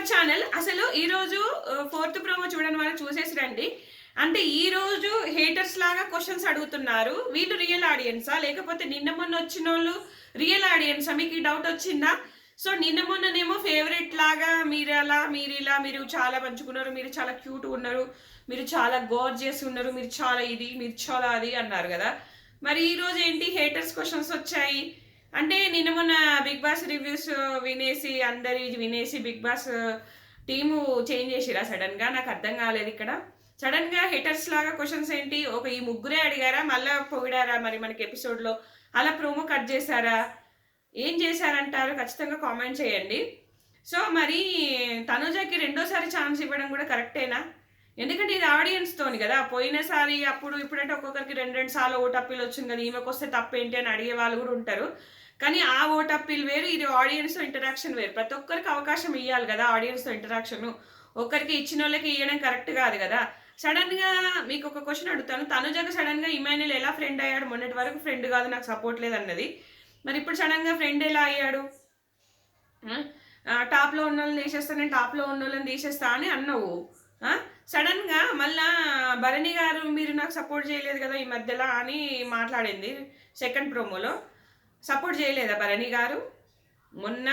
Our channel. అసలు ఈరోజు fourth promo చూడని వాళ్ళు చూసేసి రండి. అంటే ఈరోజు హేటర్స్ లాగా క్వెషన్స్ అడుగుతున్నారు. వీళ్ళు రియల్ ఆడియన్సా? లేకపోతే నిన్న మొన్న వచ్చినోళ్ళు రియల్ ఆడియన్సా? మీకు ఈ డౌట్ వచ్చిందా? సో నిన్న మొన్ననేమో ఫేవరెట్ లాగా మీరలా, మీరిలా, మీరు చాలా మంచిగున్నారు, మీరు చాలా క్యూట్ ఉన్నారు, మీరు చాలా గోర్జియస్ ఉన్నారు, మీరు చాలా ఇది, మీరు చాలా అది అన్నారు కదా. మరి ఈరోజు ఏంటి హేటర్స్ క్వెషన్స్ వచ్చాయి? అంటే నిన్న మొన్న బిగ్ బాస్ రివ్యూస్ వినేసి అందరి వినేసి బిగ్ బాస్ టీము చేంజ్ చేసిరా సడన్ గా? నాకు అర్థం కాలేదు ఇక్కడ. సడన్ గా హేటర్స్ లాగా క్వశ్చన్స్ ఏంటి? ఒక ఈ ముగ్గురే అడిగారా, మళ్ళా పొగిడారా మరి మనకి ఎపిసోడ్ లో? అలా ప్రోమో కట్ చేశారా? ఏం చేశారంటారు? ఖచ్చితంగా కామెంట్ చేయండి. సో మరి తనుజకి రెండోసారి ఛాన్స్ ఇవ్వడం కూడా కరెక్టేనా? ఎందుకంటే ఇది ఆడియన్స్ తోని కదా. పోయినసారి అప్పుడు ఇప్పుడంటే ఒక్కొక్కరికి రెండు రెండు సార్లు ఓటు అప్పీల్ వచ్చింది కదా, ఈమెకు వస్తే తప్పేంటి అని అడిగే వాళ్ళు కూడా ఉంటారు. కానీ ఆ ఓట్ అప్పీల్ వేరు, ఇది ఆడియన్స్తో ఇంటరాక్షన్ వేరు. ప్రతి ఒక్కరికి అవకాశం ఇవ్వాలి కదా ఆడియన్స్తో ఇంటరాక్షన్. ఒక్కరికి ఇచ్చిన వాళ్ళకి ఇవ్వడం కరెక్ట్ కాదు కదా. సడన్గా మీకు ఒక క్వశ్చన్ అడుగుతాను. తనుజకు సడన్గా ఇమాన్యుల్ ఎలా ఫ్రెండ్ అయ్యాడు? మొన్నటి వరకు ఫ్రెండ్ కాదు, నాకు సపోర్ట్ లేదు అన్నది. మరి ఇప్పుడు సడన్గా ఫ్రెండ్ ఎలా అయ్యాడు? టాప్లో ఉన్న వాళ్ళని తీసేస్తా, నేను టాప్లో ఉన్న వాళ్ళని తీసేస్తా అని అన్నావు. సడన్గా మళ్ళా భరణి గారు మీరు నాకు సపోర్ట్ చేయలేదు కదా ఈ మధ్యలో అని మాట్లాడింది సెకండ్ ప్రోమోలో. సపోర్ట్ చేయలేదా భరణి గారు? మొన్న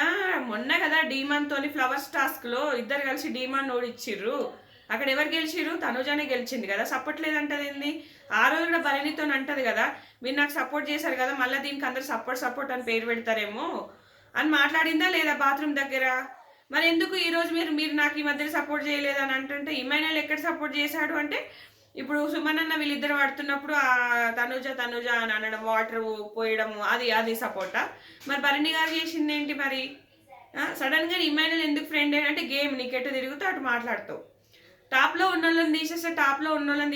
మొన్న కదా డీమాన్తోని ఫ్లవర్స్ టాస్క్లో ఇద్దరు కలిసి డీమాన్ ఓడిచ్చిర్రు. అక్కడ ఎవరు గెలిచిర్రు? తనుజానే గెలిచింది కదా. సపోర్ట్ లేదంటది ఏంది? ఆ రోజు కూడా భరణితో అంటది కదా, మీరు నాకు సపోర్ట్ చేశారు కదా, మళ్ళీ దీనికి అందరు సపోర్ట్ అని పేరు పెడతారేమో అని మాట్లాడిందా లేదా బాత్రూమ్ దగ్గర? మరి ఎందుకు ఈరోజు మీరు నాకు ఈ మధ్యలో సపోర్ట్ చేయలేదు అని అంటుంటే ఇమాన్యుల్ ఎక్కడ సపోర్ట్ చేశాడు అంటే, ఇప్పుడు సుమన్ అన్న వీళ్ళిద్దరు పడుతున్నప్పుడు ఆ తనుజ అని అనడం, వాటర్ పోయడము, అది సపోర్టా? మరి భరణి గారు చేసింది ఏంటి మరి? సడన్గా ఇమాన్యుల్ ఎందుకు ఫ్రెండ్ అంటే గేమ్ నీకెట్టు తిరుగుతూ అటు మాట్లాడుతావు. టాప్లో ఉన్న వాళ్ళని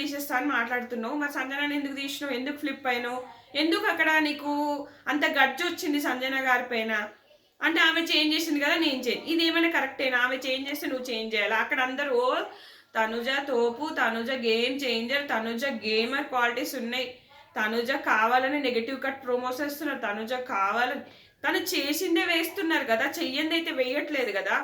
తీసేస్తా అని మాట్లాడుతున్నావు. మరి సంజనాన్ని ఎందుకు తీసినావు? ఎందుకు ఫ్లిప్ అయినావు? ఎందుకు అక్కడ నీకు అంత గడ్జి వచ్చింది సంజన గారి పైన? అంటే ఆమె చేంజ్ చేసింది కదా, నేను చేంజ్. ఇది ఏమైనా కరెక్టేనా? ఆమె చేంజ్ చేస్తే నువ్వు చేంజ్ చేయాలా? అక్కడ అందరూ తనుజ తోపు, Tanuja game changer, Tanuja gamer qualities ఉన్నాయి, తనుజ కావాలని నెగటివ్ కట్ ప్రోమోస్ వేస్తున్నారు, తనుజ కావాలని. తను చేసిందే వేస్తున్నారు కదా, చెయ్యందైతే వేయట్లేదు కదా.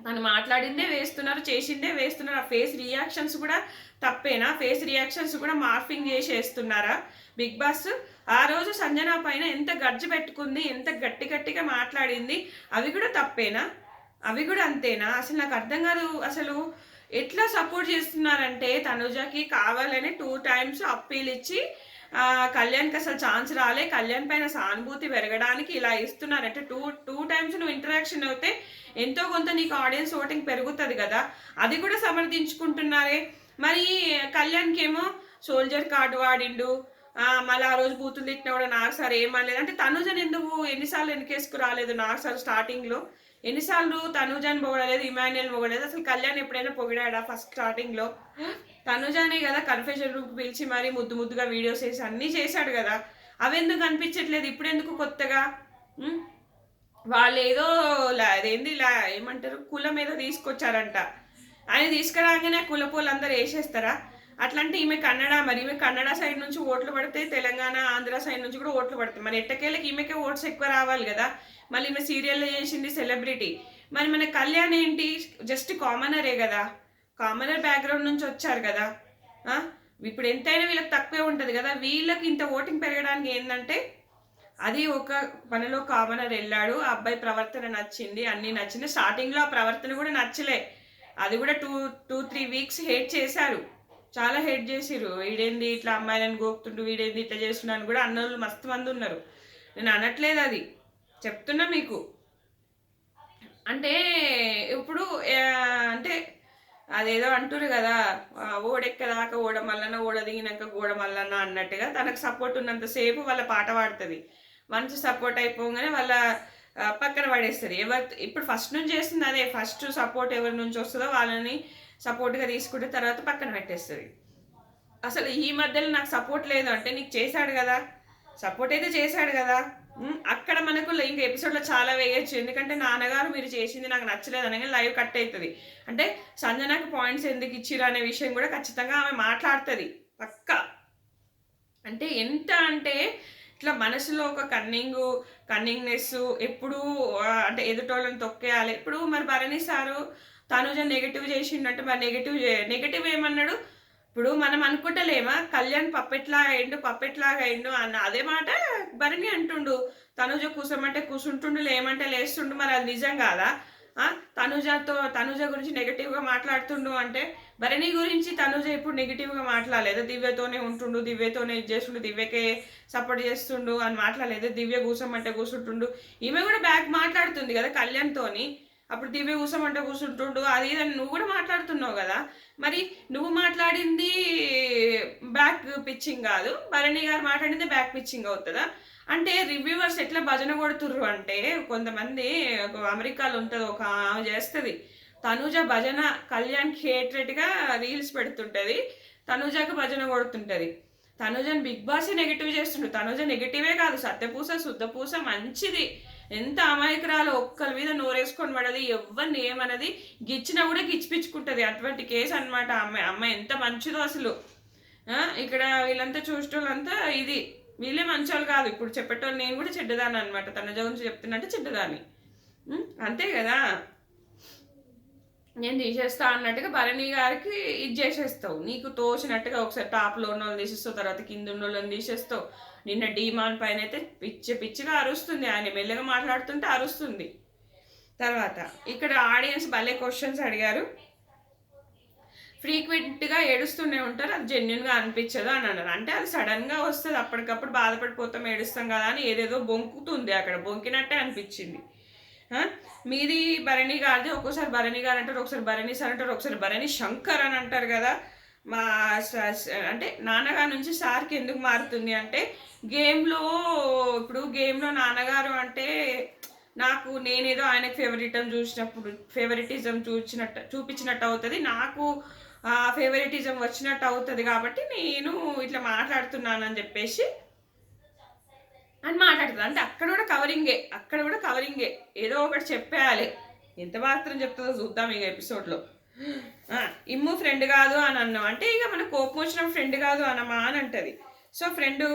తను మాట్లాడిందే వేస్తున్నారు, చేసిందే వేస్తున్నారు. ఆ ఫేస్ రియాక్షన్స్ కూడా తప్పేనా? ఫేస్ రియాక్షన్స్ కూడా మార్ఫింగ్ చేసి వేస్తున్నారా బిగ్ బాస్? ఆ రోజు సంజన పైన ఎంత గర్జ పెట్టుకుంది, ఎంత గట్టిగా మాట్లాడింది, అవి కూడా తప్పేనా? అవి కూడా అంతేనా? అసలు నాకు అర్థం కాదు. అసలు ఎట్లా సపోర్ట్ చేస్తున్నారంటే తనుజకి కావాలని 2 times అప్పీల్ ఇచ్చి కళ్యాణ్కి అసలు ఛాన్స్ రాలే, కళ్యాణ్ పైన సానుభూతి పెరగడానికి ఇలా ఇస్తున్నారంటే టూ టైమ్స్ నువ్వు ఇంటరాక్షన్ అయితే ఎంతో కొంత నీకు ఆడియన్స్ ఓటింగ్ పెరుగుతుంది కదా. అది కూడా సమర్థించుకుంటున్నారే. మరి కళ్యాణ్కి ఏమో సోల్జర్ కార్డు వాడిండు, మళ్ళీ ఆ రోజు బూతులు తిట్టినా కూడా నాకు సార్ ఏమనలేదు అంటే తనుజని ఎందుకు ఎన్నిసార్లు వెనకేసుకు రాలేదు? నాకు సార్ స్టార్టింగ్లో ఎన్నిసార్లు తనుజాని పొగడలేదు, ఇమాన్యుల్ పొగడలేదు. అసలు కళ్యాణ్ ఎప్పుడైనా పొగిడాడా? ఫస్ట్ స్టార్టింగ్లో తనుజానే కదా కన్ఫెషన్ రూమ్ పిలిచి మరి ముద్దుగా వీడియోస్ వేసి అన్నీ చేశాడు కదా. అవెందుకు అనిపించట్లేదు ఇప్పుడు? ఎందుకు కొత్తగా? వాళ్ళు ఏదో అదేంది ఏమంటారు, కులం ఏదో తీసుకొచ్చారంట. ఆయన తీసుకురాగానే కులపోళ్ళు అందరు వేసేస్తారా? అట్లంటే ఈమె కన్నడ, మరి ఈమె కన్నడ సైడ్ నుంచి ఓట్లు పడితే తెలంగాణ ఆంధ్ర సైడ్ నుంచి కూడా ఓట్లు పడతాయి. మరి ఎట్టకేళ్ళకి ఈమెకే ఓట్స్ ఎక్కువ రావాలి కదా. మళ్ళీ ఈమె సీరియల్లో చేసింది సెలబ్రిటీ. మరి మన కళ్యాణ్ ఏంటి? జస్ట్ కామనరే కదా, కామనర్ బ్యాక్గ్రౌండ్ నుంచి వచ్చారు కదా. ఇప్పుడు ఎంతైనా వీళ్ళకి తక్కువే ఉంటుంది కదా. వీళ్ళకి ఇంత ఓటింగ్ పెరగడానికి ఏంటంటే అది ఒక పనిలో కామనర్ వెళ్ళాడు, ఆ అబ్బాయి ప్రవర్తన నచ్చింది, అన్నీ నచ్చింది. స్టార్టింగ్లో ఆ ప్రవర్తన కూడా నచ్చలే, అది కూడా 2-3 weeks హేట్ చేశారు, చాలా హేట్ చేసిర్రు. వీడేంది ఇట్లా అమ్మాయిలను గోపుతుంటూ, వీడేంది ఇట్లా చేస్తున్నాను కూడా అన్నోళ్ళు మస్తు మంది ఉన్నారు. నేను అనట్లేదు, అది చెప్తున్నా మీకు. అంటే ఇప్పుడు అంటే అదేదో అంటురు కదా, ఓడెక్కదాకా ఓడమల్లన, ఓడదిగినాక గోడమల్లన అన్నట్టుగా తనకు సపోర్ట్ ఉన్నంతసేపు వాళ్ళ పాట పాడుతుంది. మంచి సపోర్ట్ అయిపోగానే వాళ్ళ పక్కన పడేస్తుంది. ఇప్పుడు ఫస్ట్ నుంచి చేస్తుంది అదే. ఫస్ట్ సపోర్ట్ ఎవరి నుంచి వస్తుందో వాళ్ళని సపోర్ట్గా తీసుకుంటే తర్వాత పక్కన పెట్టేస్తుంది. అసలు ఈ మధ్యలో నాకు సపోర్ట్ లేదు అంటే, నీకు చేశాడు కదా, సపోర్ట్ అయితే చేశాడు కదా. అక్కడ మనకు ఇంకా ఎపిసోడ్లో చాలా వేయచ్చు. ఎందుకంటే నాన్నగారు మీరు చేసింది నాకు నచ్చలేదు అనగా లైవ్ కట్ అవుతుంది. అంటే సంజనకు పాయింట్స్ ఎందుకు ఇచ్చిరు అనే విషయం కూడా ఖచ్చితంగా ఆమె మాట్లాడుతుంది పక్కా. అంటే ఎంత అంటే ఇట్లా మనసులో ఒక కన్నింగ్నెస్ ఎప్పుడు అంటే ఎదుటోళ్ళని తొక్కేయాలి. ఇప్పుడు మరి భరణి సారు తనుజ నెగటివ్ చేసిండంటే మరి నెగటివ్ ఏమన్నాడు? ఇప్పుడు మనం అనుకుంటలేమా కళ్యాణ్ పప్పెట్లాగా అయిండు అన్న అదే మాట భరణి అంటుండు. తనుజ కూసమంటే కూసుంటుండు, లేమంటే లేస్తుండు. మరి అది నిజం కాదా? తనుజ గురించి నెగటివ్గా మాట్లాడుతుండు అంటే భరణి గురించి తనుజ ఇప్పుడు నెగిటివ్గా మాట్లాడలేదు. దివ్యతోనే ఉంటుండు, దివ్యతోనే ఇది చేస్తుండు, దివ్యకే సపోర్ట్ చేస్తుండు అని మాట్లాడలేదు. దివ్య కూసమంటే కూర్చుంటుండు. ఈమె కూడా బ్యాక్ మాట్లాడుతుంది కదా కళ్యాణ్తోని. అప్పుడు దివ్య కూసమంటే కూర్చుంటుండు అది ఇదని నువ్వు కూడా మాట్లాడుతున్నావు కదా. మరి నువ్వు మాట్లాడింది బ్యాక్ పిచ్చింగ్ కాదు, భరణి గారు మాట్లాడింది బ్యాక్ పిచ్చింగ్ అవుతుందా? అంటే రివ్యూవర్స్ ఎట్లా భజన కొడుతుర్రు అంటే కొంతమంది అమెరికాలో ఉంటుంది ఒక ఆమె చేస్తుంది తనుజ భజన, కళ్యాణ్కి హేట్రెట్గా రీల్స్ పెడుతుంటుంది, తనుజకు భజన కొడుతుంటుంది. తనుజని బిగ్ బాస్ నెగిటివ్ చేస్తుండు. తనుజ నెగిటివే కాదు, సత్యపూస శుద్ధపూస మంచిది, ఎంత అమాయకురాలు, ఒక్కరి మీద నోరేసుకొని పడది, ఎవరిని ఏమన్నది, గిచ్చినా కూడా గిచ్చిపించుకుంటుంది. అటువంటి కేసు అనమాట అమ్మాయి ఎంత మంచిదో అసలు. ఇక్కడ వీళ్ళంతా చూసేటోళ్ళంతా ఇది వీళ్ళే మంచోళ్ళు కాదు. ఇప్పుడు చెప్పేటోళ్ళు నేను కూడా చెడ్డదాన్ని అనమాట. తనుజ గురించి చెప్తున్నట్టే చెడ్డదాన్ని, అంతే కదా. నేను తీసేస్తా అన్నట్టుగా భరణి గారికి ఇది చేసేస్తావు, నీకు తోచినట్టుగా ఒకసారి టాప్లో ఉన్న వాళ్ళు తీసేస్తావు, తర్వాత కింద ఉన్న వాళ్ళని తీసేస్తావు. నిన్న డీమాన్ పైన అయితే పిచ్చిగా అరుస్తుంది, ఆయన మెల్లగా మాట్లాడుతుంటే అరుస్తుంది. తర్వాత ఇక్కడ ఆడియన్స్ భలే క్వశ్చన్స్ అడిగారు. ఫ్రీక్వెంట్గా ఏడుస్తూనే ఉంటారు, అది జెన్యున్గా అనిపించదు అని అన్నారు. అంటే అది సడన్గా వస్తుంది, అప్పటికప్పుడు బాధపడిపోతాం ఏడుస్తాం కదా అని ఏదేదో బొంకుతుంది, అక్కడ బొంకినట్టే అనిపించింది. మీది భరణి గారిది, ఒక్కోసారి భరణి గారు అంటారు, ఒకసారి భరణి సార్ అంటారు, ఒకసారి భరణి శంకర్ అని అంటారు కదా. మా అంటే నాన్నగారు నుంచి సార్కి ఎందుకు మారుతుంది అంటే గేమ్లో నాన్నగారు అంటే నాకు నేనేదో ఆయనకు ఫేవరెటిజం చూపించినట్టు అవుతుంది, నాకు ఫేవరెటిజం వచ్చినట్టు అవుతుంది, కాబట్టి నేను ఇట్లా మాట్లాడుతున్నానని చెప్పేసి అని మాట్లాడుతుంది. అంటే అక్కడ కూడా కవరింగే ఏదో ఒకటి చెప్పేయాలి. ఎంత మాత్రం చెప్తుందో చూద్దాం ఇక ఎపిసోడ్లో. ఇమ్ము ఫ్రెండ్ కాదు అని అన్నాం అంటే ఇక మన కోపం వచ్చిన ఫ్రెండ్ కాదు అనమా అని అంటది. సో ఫ్రెండ్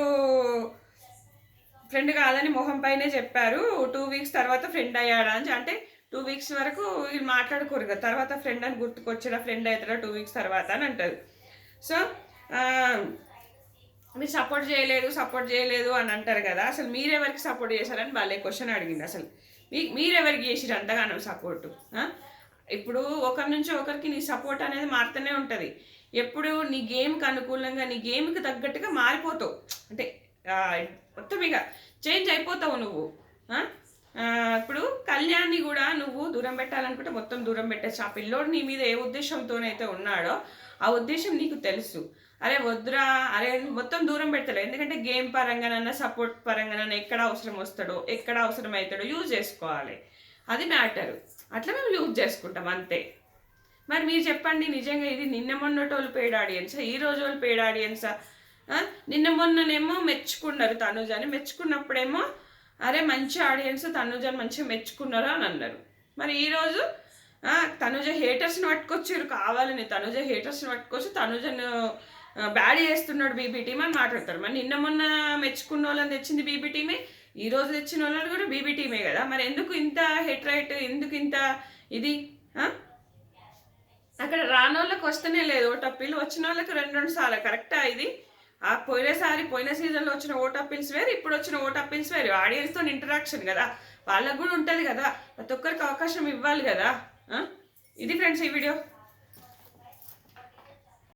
కాదని మొహం పైనే చెప్పారు. 2 weeks తర్వాత ఫ్రెండ్ అయ్యాడా అని, అంటే 2 weeks వరకు వీళ్ళు మాట్లాడుకోరు కదా, తర్వాత ఫ్రెండ్ అని గుర్తుకొచ్చాడా, ఫ్రెండ్ అవుతాడా 2 weeks తర్వాత అని అంటారు. సో మీరు సపోర్ట్ చేయలేదు అని అంటారు కదా, అసలు మీరెవరికి సపోర్ట్ చేశారని వాళ్ళే క్వశ్చన్ అడిగింది. అసలు మీరెవరికి చేసిరు అంతగానో సపోర్టు? ఇప్పుడు ఒకరి నుంచి ఒకరికి నీ సపోర్ట్ అనేది మారుతూనే ఉంటుంది. ఎప్పుడు నీ గేమ్కి అనుకూలంగా నీ గేమ్కి తగ్గట్టుగా మారిపోతావు, అంటే మొత్తం ఇక చేంజ్ అయిపోతావు నువ్వు. ఇప్పుడు కళ్యాణ్ని కూడా నువ్వు దూరం పెట్టాలనుకుంటే మొత్తం దూరం పెట్టచ్చు. ఆ పిల్లోడు నీ మీద ఏ ఉద్దేశంతోనైతే ఉన్నాడో ఆ ఉద్దేశం నీకు తెలుసు. అరే వద్దురా, అరే మొత్తం దూరం పెడతాడు. ఎందుకంటే గేమ్ పరంగానన్నా సపోర్ట్ పరంగానన్నా ఎక్కడ అవసరం వస్తాడో ఎక్కడ అవసరం అవుతాడో యూజ్ చేసుకోవాలి, అది మ్యాటరు. అట్లా మేము యూజ్ చేసుకుంటాం అంతే. మరి మీరు చెప్పండి, నిజంగా ఇది నిన్న మొన్నటోళ్ళు పెయిడ్ ఆడియన్సా, ఈ రోజు వాళ్ళు పెయిడ్ ఆడియన్సా? నిన్న మొన్ననేమో మెచ్చుకున్నారు తనుజని, మెచ్చుకున్నప్పుడేమో అరే మంచి ఆడియన్స్ తనుజని మంచిగా మెచ్చుకున్నారు అని అన్నారు. మరి ఈరోజు తనుజ హేటర్స్ని పట్టుకొచ్చారు కావాలని, తనుజ హేటర్స్ని పట్టుకొచ్చి తనుజను బ్యాడ్ చేస్తున్నాడు బీబీ టీమ్ అని మాట్లాడతారు. మరి నిన్న మొన్న మెచ్చుకున్న వాళ్ళని తెచ్చింది బీబీ టీమే, ఈ రోజు తెచ్చిన వాళ్ళని కూడా బీబీ టీమే కదా. మరి ఎందుకు ఇంత హెట్ రైట్, ఎందుకు ఇంత ఇది? అక్కడ రానోళ్ళకి వస్తేనే లేదు ఓటప్పీలు, వచ్చిన వాళ్ళకి 2 సార్లు కరెక్టా ఇది? పోయిన సీజన్లో వచ్చిన ఓటప్పీల్స్ వేరు, ఇప్పుడు వచ్చిన ఓటప్పీల్స్ వేరు. ఆడియన్స్తో ఇంటరాక్షన్ కదా, వాళ్ళకు కూడా ఉంటుంది కదా, ప్రతి ఒక్కరికి అవకాశం ఇవ్వాలి కదా. ఇది ఫ్రెండ్స్ ఈ వీడియో.